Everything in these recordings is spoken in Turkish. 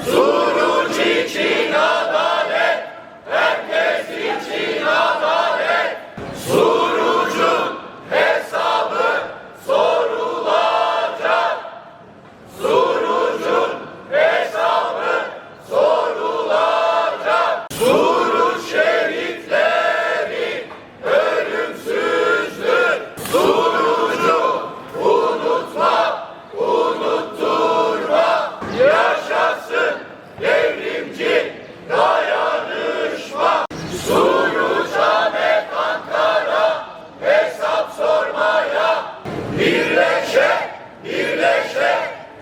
Suruç için adalet, herkes için adalet. Surucun hesabı sorulacak. Surucun hesabı sorulacak. Suruç şehitleri ölümsüzdür. Surucu unutma, unutturma. Yaşasın devrimci dayanışma. Suruç'a ve Ankara hesap sormaya. Birleşe, birleşe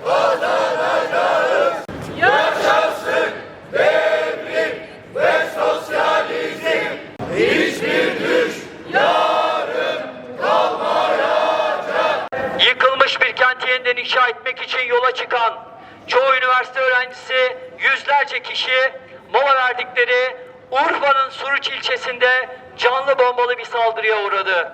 kazanacağız. Yaşasın devrim ve sosyalizm. Hiçbir düş yarın kalmayacak. Yıkılmış bir kenti yeniden inşa etmek için yola çıkan çoğu üniversite öğrencisi, yüzlerce kişi mola verdikleri Urfa'nın Suruç ilçesinde canlı bombalı bir saldırıya uğradı.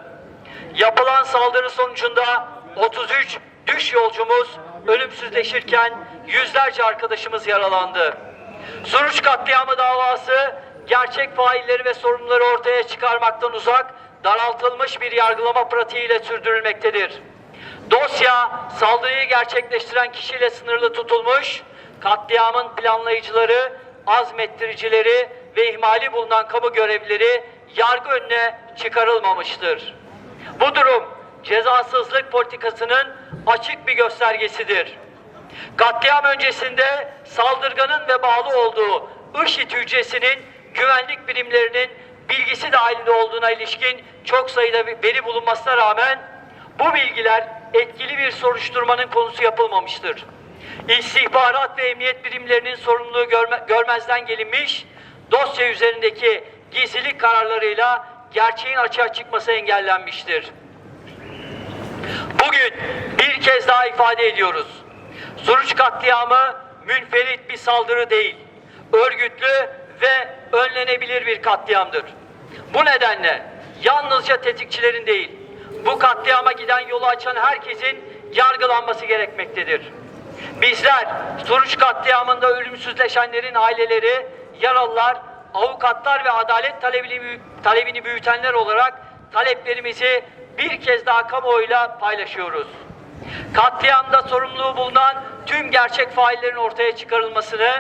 Yapılan saldırı sonucunda 33 düş yolcumuz ölümsüzleşirken yüzlerce arkadaşımız yaralandı. Suruç katliamı davası gerçek failleri ve sorumluları ortaya çıkarmaktan uzak, daraltılmış bir yargılama pratiğiyle sürdürülmektedir. Dosya saldırıyı gerçekleştiren kişiyle sınırlı tutulmuş, katliamın planlayıcıları, azmettiricileri ve ihmali bulunan kamu görevlileri yargı önüne çıkarılmamıştır. Bu durum cezasızlık politikasının açık bir göstergesidir. Katliam öncesinde saldırganın ve bağlı olduğu IŞİD hücresinin güvenlik birimlerinin bilgisi dahilinde olduğuna ilişkin çok sayıda veri bulunmasına rağmen bu bilgiler etkili bir soruşturmanın konusu yapılmamıştır. İstihbarat ve emniyet birimlerinin sorumluluğu görmezden gelinmiş, dosya üzerindeki gizlilik kararlarıyla gerçeğin açığa çıkması engellenmiştir. Bugün bir kez daha ifade ediyoruz. Suruç katliamı münferit bir saldırı değil, örgütlü ve önlenebilir bir katliamdır. Bu nedenle yalnızca tetikçilerin değil, bu katliama giden yolu açan herkesin yargılanması gerekmektedir. Bizler Suruç katliamında ölümsüzleşenlerin aileleri, yaralılar, avukatlar ve adalet talebini büyütenler olarak taleplerimizi bir kez daha kamuoyuyla paylaşıyoruz. Katliamda sorumluluğu bulunan tüm gerçek faillerin ortaya çıkarılmasını,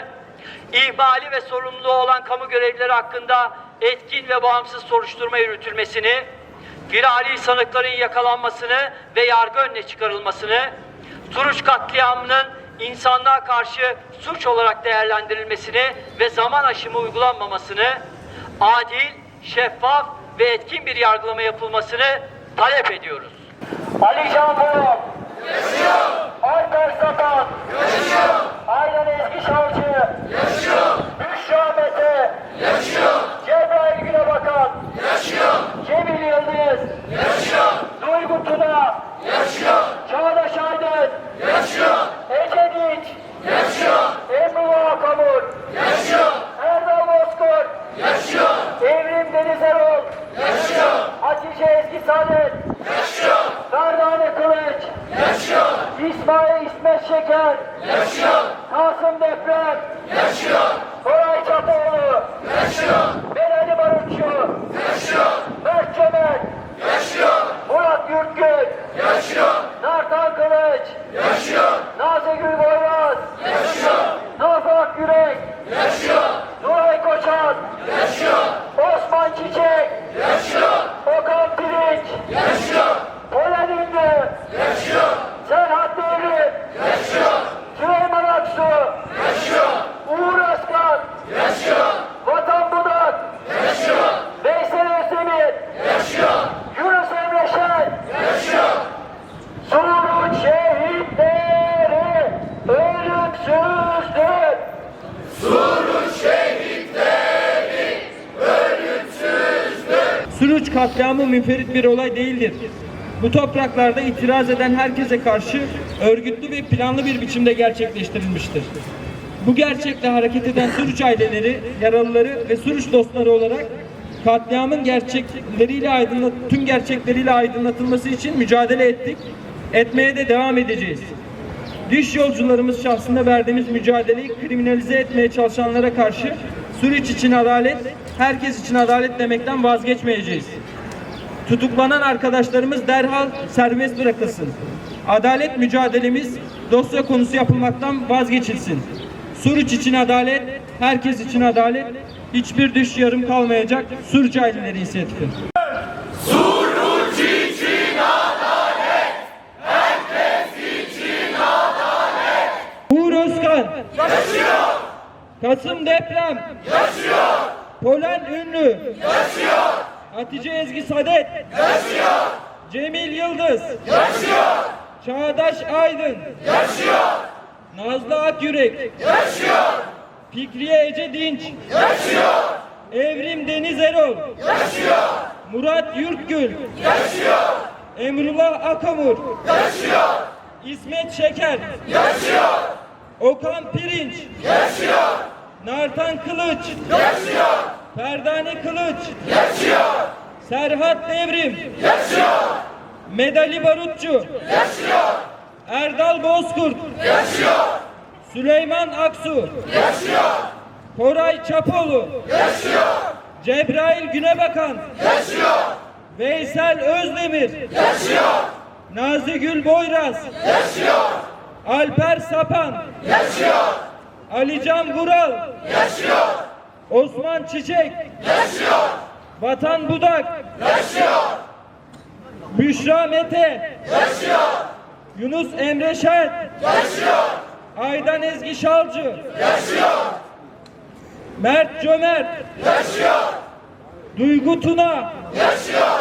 ihmali ve sorumluluğu olan kamu görevlileri hakkında etkin ve bağımsız soruşturma yürütülmesini, firari sanıkların yakalanmasını ve yargı önüne çıkarılmasını, Suruç katliamının insanlığa karşı suç olarak değerlendirilmesini ve zaman aşımı uygulanmamasını, adil, şeffaf ve etkin bir yargılama yapılmasını talep ediyoruz. Ali Can Boğaz, yaşıyor! Alper Satan, yaşıyor! Aydan Ezgi Şavcı, yaşıyor! Büşra Mete, yaşıyor! Cebrail Günebakan, yaşıyor! Cemil Yıldız, yaşıyor! Duygu Tuna, yaşıyor! Çağdaş Aydın, yaşıyor! Ece Dinç, yaşıyor! Emrullah Akamur, yaşıyor! Erdal Bozkurt, yaşıyor! Evrim Deniz Erol, yaşıyor! Hatice Ezgi Saadet, yaşıyor! Ferdane Kılıç, yaşıyor! İsmail İsmet Şeker, yaşıyor! Kasım Deprem, yaşıyor! Koray Çapoğlu, yaşıyor! Belali Barutçu, yaşıyor! Mert Cömert, yaşıyor! Murat Yurtgül, yaşıyor! Nartan Kılıç, yaşıyor! Nazegül Boyraz, yaşıyor! Nafak Yürek, yaşıyor! Nuray Koçan, yaşıyor! Osman Çiçek, yaşıyor! Okan Pirinç, yaşıyor! Polen Ünlü, yaşıyor! Serhat Devrim, yaşıyor! Süleyman Aksu, yaşıyor! Uğur Özkan, yaşıyor! Vatan Budak, yaşıyor! Veysel Özdemir, yaşıyor! Yunus Emre Şen, yaşıyor! Suruç şehitleri ölümsüzdür! Suruç şehitleri ölümsüzdür. Suruç katliamı münferit bir olay değildir. Bu topraklarda itiraz eden herkese karşı örgütlü ve planlı bir biçimde gerçekleştirilmiştir. Bu gerçekle hareket eden Suruç aileleri, yaralıları ve Suruç dostları olarak katliamın tüm gerçekleriyle aydınlatılması için mücadele ettik. etmeye de devam edeceğiz. Dış yolcularımız şahsında verdiğimiz mücadeleyi kriminalize etmeye çalışanlara karşı Suriç için adalet, herkes için adalet demekten vazgeçmeyeceğiz. Tutuklanan arkadaşlarımız derhal serbest bırakılsın. Adalet mücadelemiz dosya konusu yapılmaktan vazgeçilsin. Suriç için adalet, herkes için adalet, hiçbir düş yarım kalmayacak. Suruç Aileleri İnisiyatifi. Suruç için adalet, herkes için adalet. Uğur Özkan, Yaşıyor, Kasım Deprem, yaşıyor, Polen Ünlü, yaşıyor, Hatice Ezgi Sadet, yaşıyor, Cemil Yıldız, yaşıyor, Çağdaş Aydın, yaşıyor, Nazlı Akyürek, yaşıyor, Fikriye Ece Dinç, yaşıyor, Evrim Deniz Erol, yaşıyor, Murat Yurtgül, yaşıyor, Emrullah Akamur, yaşıyor, İsmet Şeker, yaşıyor, Okan Pirinç, yaşıyor, Nartan Kılıç, yaşıyor, Ferdani Kılıç, yaşıyor, Serhat Devrim, yaşıyor, Medali Barutçu, yaşıyor, Erdal Bozkurt, yaşıyor, Süleyman Aksu, yaşıyor, Koray Çapoğlu, yaşıyor, Cebrail Günebakan, yaşıyor, Veysel Özdemir, yaşıyor, Nazigül Boyraz, yaşıyor, Alper Sapan, yaşıyor, Alican Vural, yaşıyor, Osman Çiçek, yaşıyor, Vatan Budak, yaşıyor, Büşra Mete, yaşıyor, Yunus Emre Şen, yaşıyor, Aydan Ezgi Şalcı, yaşıyor, Mert Cömert, yaşıyor, Duygu Tuna, yaşıyor,